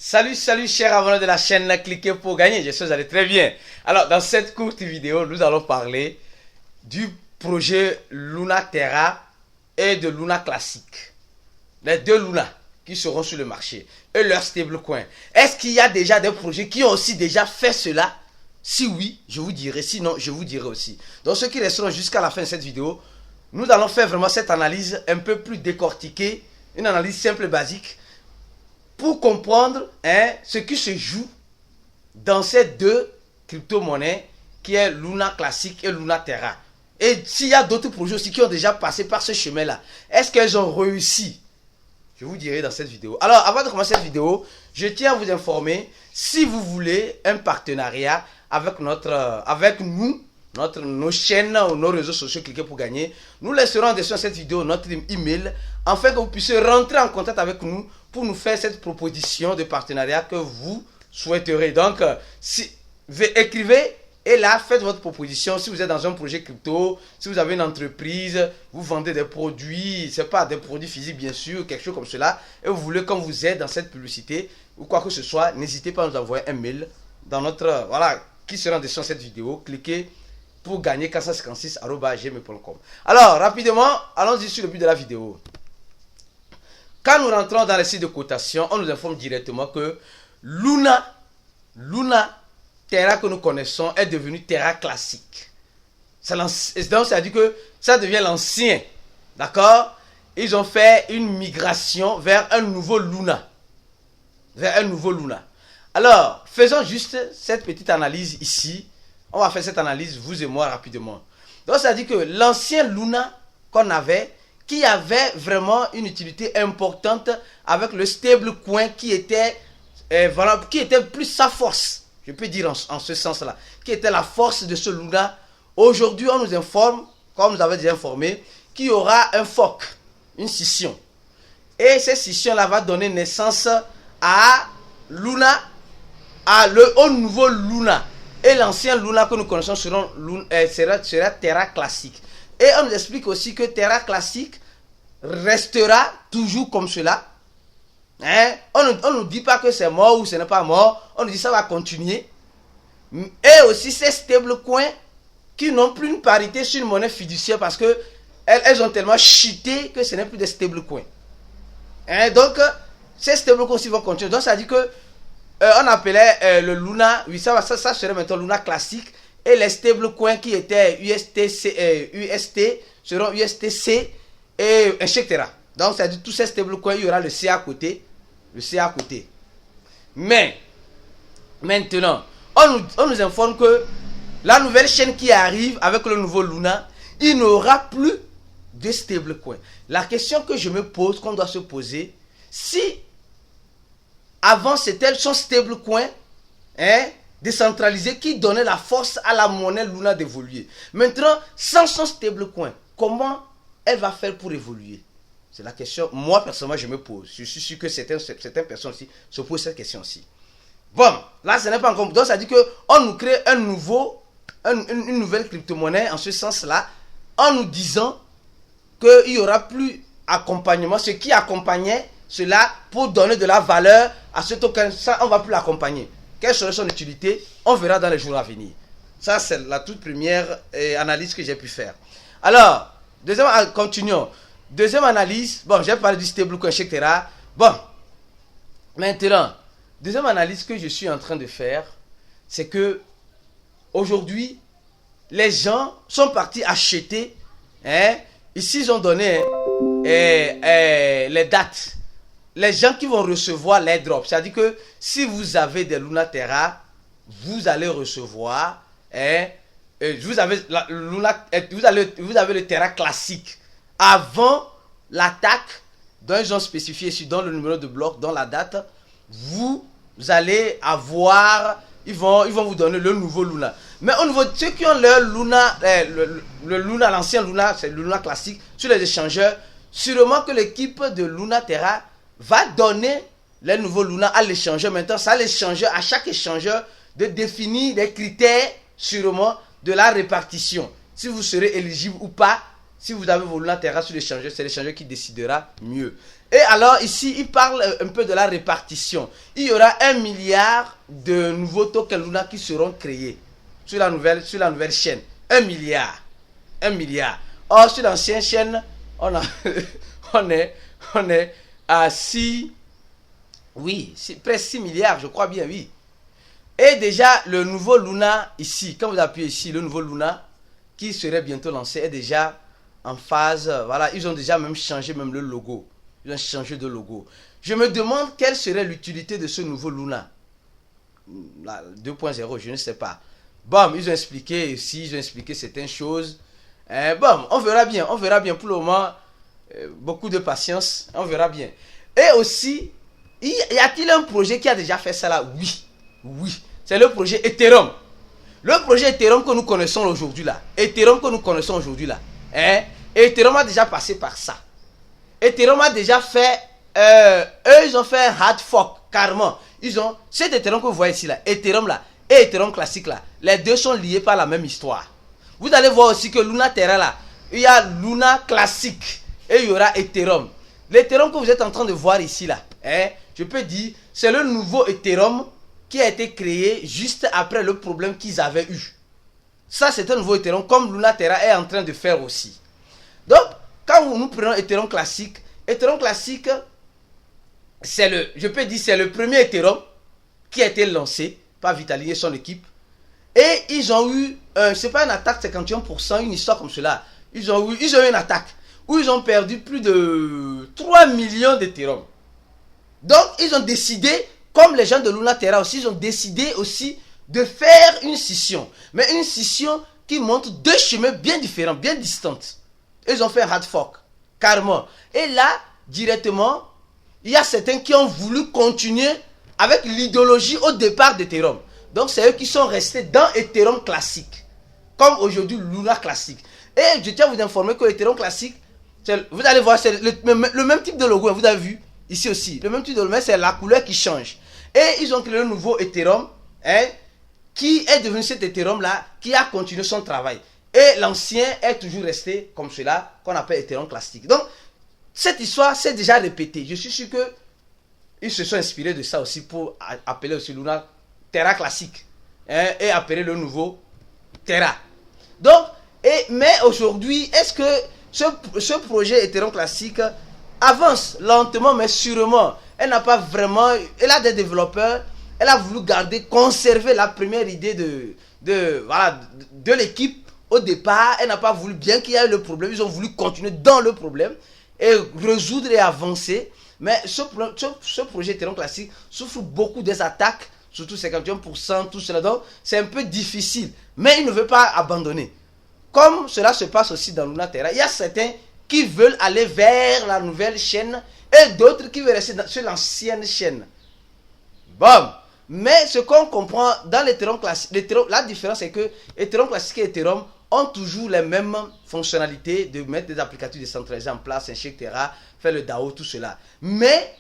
Salut, salut chers abonnés de la chaîne Cliquez pour gagner, j'espère que vous allez très bien. Alors dans cette courte vidéo, nous allons parler du projet Luna Terra et de Luna Classique. Les deux Luna qui seront sur le marché et leur stablecoin. Est-ce qu'il y a déjà des projets qui ont aussi déjà fait cela? Si oui, je vous dirai, sinon je vous dirai aussi. Donc ceux qui resteront jusqu'à la fin de cette vidéo, nous allons faire vraiment cette analyse un peu plus décortiquée, une analyse simple et basique, pour comprendre ce qui se joue dans ces deux crypto-monnaies qui est Luna Classique et Luna Terra. Et s'il y a d'autres projets aussi qui ont déjà passé par ce chemin-là, est-ce qu'elles ont réussi? Je vous dirai dans cette vidéo. Alors, avant de commencer cette vidéo, je tiens à vous informer, si vous voulez un partenariat avec nos chaînes ou nos réseaux sociaux, cliquez pour gagner. Nous laisserons en dessus de cette vidéo notre email, afin que vous puissiez rentrer en contact avec nous pour nous faire cette proposition de partenariat que vous souhaiterez. Donc, écrivez et là, faites votre proposition. Si vous êtes dans un projet crypto, si vous avez une entreprise, vous vendez des produits, c'est pas des produits physiques bien sûr, quelque chose comme cela, et vous voulez qu'on vous aide dans cette publicité ou quoi que ce soit, n'hésitez pas à nous envoyer un mail dans notre, qui sera en dessus de cette vidéo. Cliquez pour gagner 456@gmail.com. Alors, rapidement, allons-y sur le but de la vidéo. Quand nous rentrons dans les sites de cotation, on nous informe directement que Luna Terra que nous connaissons est devenu Terra Classique. Donc, ça veut dire que ça devient l'ancien. D'accord? Ils ont fait une migration vers un nouveau Luna. Alors, faisons juste cette petite analyse ici. On va faire cette analyse, vous et moi, rapidement. Donc, ça veut dire que l'ancien Luna qu'on avait, qui avait vraiment une utilité importante avec le stablecoin qui était plus sa force, je peux dire en ce sens-là, qui était la force de ce Luna. Aujourd'hui, on nous informe, comme nous avait déjà informé, qu'il y aura un fork, une scission. Et cette scission-là va donner naissance à Luna, au nouveau Luna. Et l'ancien Luna que nous connaissons sera Terra Classique. Et on nous explique aussi que Terra Classique restera toujours comme cela. On ne nous dit pas que c'est mort ou ce n'est pas mort. On nous dit que ça va continuer. Et aussi ces stablecoins qui n'ont plus une parité sur une monnaie fiduciaire parce que elles ont tellement cheaté que ce n'est plus des stablecoins. Donc, ces stablecoins aussi vont continuer. Donc, ça dit que on appelait le Luna, oui, ça serait maintenant Luna Classique. Et les stablecoins qui étaient UST seront USTC, et etc. Donc, ça dit tous ces stablecoins, il y aura le C à côté. Mais, maintenant, on nous informe que la nouvelle chaîne qui arrive avec le nouveau Luna, il n'y plus de stablecoin. La question que je me pose, qu'on doit se poser, si avant c'était son stablecoin décentralisé qui donnait la force à la monnaie Luna d'évoluer. Maintenant, sans son stablecoin, comment elle va faire pour évoluer? C'est la question, moi personnellement, je me pose. Je suis sûr que certaines personnes aussi se posent cette question aussi. Bon, là, ce n'est pas encore. Donc, ça dit qu'on nous crée une nouvelle crypto-monnaie en ce sens-là, en nous disant qu'il n'y aura plus accompagnement, ce qui accompagnait cela pour donner de la valeur à ce token. Ça, on ne va plus l'accompagner. Quelle serait son utilité? On verra dans les jours à venir. Ça, c'est la toute première analyse que j'ai pu faire. Alors, continuons. Deuxième analyse, bon, j'ai parlé du stablecoin, etc. Bon, maintenant, deuxième analyse que je suis en train de faire, c'est que aujourd'hui, les gens sont partis acheter. Ici, ils ont donné les dates. Les gens qui vont recevoir les drops, c'est-à-dire que si vous avez des Luna Terra, vous allez recevoir, vous avez le Terra Classique. Avant l'attaque, dont ils ont spécifié ici dans le numéro de bloc, dans la date, vous allez avoir, ils vont vous donner le nouveau Luna. Mais au niveau de ceux qui ont leur Luna, le Luna, l'ancien Luna, c'est le Luna Classique, sur les échangeurs, sûrement que l'équipe de Luna Terra va donner les nouveaux Luna à l'échangeur. Maintenant, ça l'échangeur, à chaque échangeur, de définir des critères, sûrement, de la répartition. Si vous serez éligible ou pas. Si vous avez vos Luna Terra sur l'échangeur, c'est l'échangeur qui décidera mieux. Et alors ici, il parle un peu de la répartition. Il y aura 1 milliard de nouveaux tokens Luna qui seront créés sur la nouvelle chaîne. 1 milliard. 1 milliard. Or, sur l'ancienne chaîne, on est à 6, oui, presque 6 milliards, je crois bien, oui. Et déjà, le nouveau Luna ici, quand vous appuyez ici, le nouveau Luna, qui serait bientôt lancé, est déjà en phase. Voilà, ils ont déjà même changé même le logo. Ils ont changé de logo. Je me demande quelle serait l'utilité de ce nouveau Luna. 2.0, je ne sais pas. Bon, ils ont expliqué ici, ils ont expliqué certaines choses. Bon, on verra bien pour le moment. Beaucoup de patience, on verra bien. Et aussi, y a-t-il un projet qui a déjà fait ça là? Oui, oui, c'est le projet Ethereum. Le projet Ethereum que nous connaissons aujourd'hui là. Ethereum a déjà passé par ça. Ethereum a déjà fait, eux ils ont fait un hard fork, carrément. Cet Ethereum que vous voyez ici là, Ethereum là, et Ethereum classique là, les deux sont liés par la même histoire. Vous allez voir aussi que Luna Terra là, il y a Luna classique et il y aura Ethereum. L'Ethereum que vous êtes en train de voir ici là, je peux dire, c'est le nouveau Ethereum qui a été créé juste après le problème qu'ils avaient eu. Ça c'est un nouveau Ethereum comme Luna Terra est en train de faire aussi. Donc, quand nous prenons Ethereum classique, c'est le premier Ethereum qui a été lancé par Vitalik et son équipe. Et ils ont eu, c'est pas une attaque 51%, une histoire comme cela. Ils ont eu une attaque où ils ont perdu plus de 3 millions d'Ethereum. Donc, ils ont décidé, comme les gens de Luna Terra aussi, ils ont décidé aussi de faire une scission. Mais une scission qui montre deux chemins bien différents, bien distants. Ils ont fait un hard fork, carrément. Et là, directement, il y a certains qui ont voulu continuer avec l'idéologie au départ d'Ethereum. Donc, c'est eux qui sont restés dans Ethereum classique. Comme aujourd'hui, Luna classique. Et je tiens à vous informer que l'Ethereum classique, vous allez voir, c'est le même type de logo. Vous avez vu, ici aussi. Le même type de logo, mais c'est la couleur qui change. Et ils ont créé le nouveau Ethereum, qui est devenu cet Ethereum-là, qui a continué son travail. Et l'ancien est toujours resté comme cela, qu'on appelle Ethereum classique. Donc, cette histoire s'est déjà répétée. Je suis sûr qu'ils se sont inspirés de ça aussi pour appeler aussi Luna Terra classique. Et appeler le nouveau Terra. Donc, mais aujourd'hui, est-ce que ce projet Ethereum classique avance lentement mais sûrement? Elle n'a pas vraiment... Elle a des développeurs. Elle a voulu conserver la première idée de l'équipe. Au départ, elle n'a pas voulu, bien qu'il y ait le problème, ils ont voulu continuer dans le problème et résoudre et avancer. Mais ce projet Ethereum classique souffre beaucoup des attaques, surtout 51%, tout cela. Donc, c'est un peu difficile. Mais il ne veut pas abandonner. Comme cela se passe aussi dans Luna Terra, il y a certains qui veulent aller vers la nouvelle chaîne et d'autres qui veulent rester sur l'ancienne chaîne. Bon. Mais ce qu'on comprend dans l'Ethereum classique, la différence c'est que Ethereum classique et Ethereum ont toujours les mêmes fonctionnalités de mettre des applicatifs décentralisés en place, etc., faire le DAO, tout cela. Mais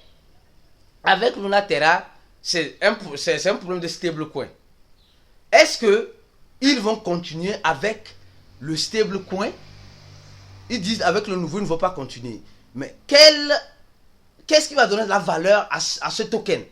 avec Luna Terra, c'est un problème de stablecoin. Est-ce qu'ils vont continuer avec le stablecoin? Ils disent avec le nouveau, ils ne vont pas continuer. Mais qu'est-ce qui va donner de la valeur à ce token?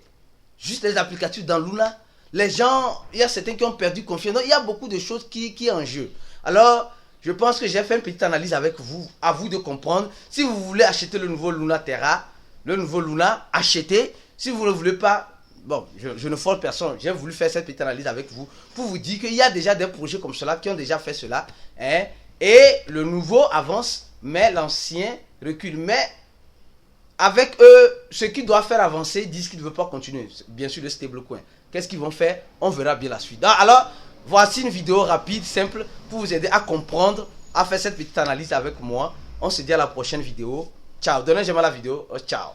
Juste les applicatifs dans Luna. Les gens, il y a certains qui ont perdu confiance. Donc, il y a beaucoup de choses qui sont en jeu. Alors, je pense que j'ai fait une petite analyse avec vous. À vous de comprendre. Si vous voulez acheter le nouveau Luna Terra, le nouveau Luna, achetez. Si vous ne voulez pas, bon, je ne force personne. J'ai voulu faire cette petite analyse avec vous pour vous dire qu'il y a déjà des projets comme cela qui ont déjà fait cela. Et le nouveau avance, mais l'ancien recule. Mais avec eux, ce qui doit faire avancer, disent qu'ils ne veulent pas continuer. Bien sûr, le stablecoin. Qu'est-ce qu'ils vont faire? On verra bien la suite. Alors, voici une vidéo rapide, simple, pour vous aider à comprendre, à faire cette petite analyse avec moi. On se dit à la prochaine vidéo. Ciao. Donnez j'aime à la vidéo. Ciao.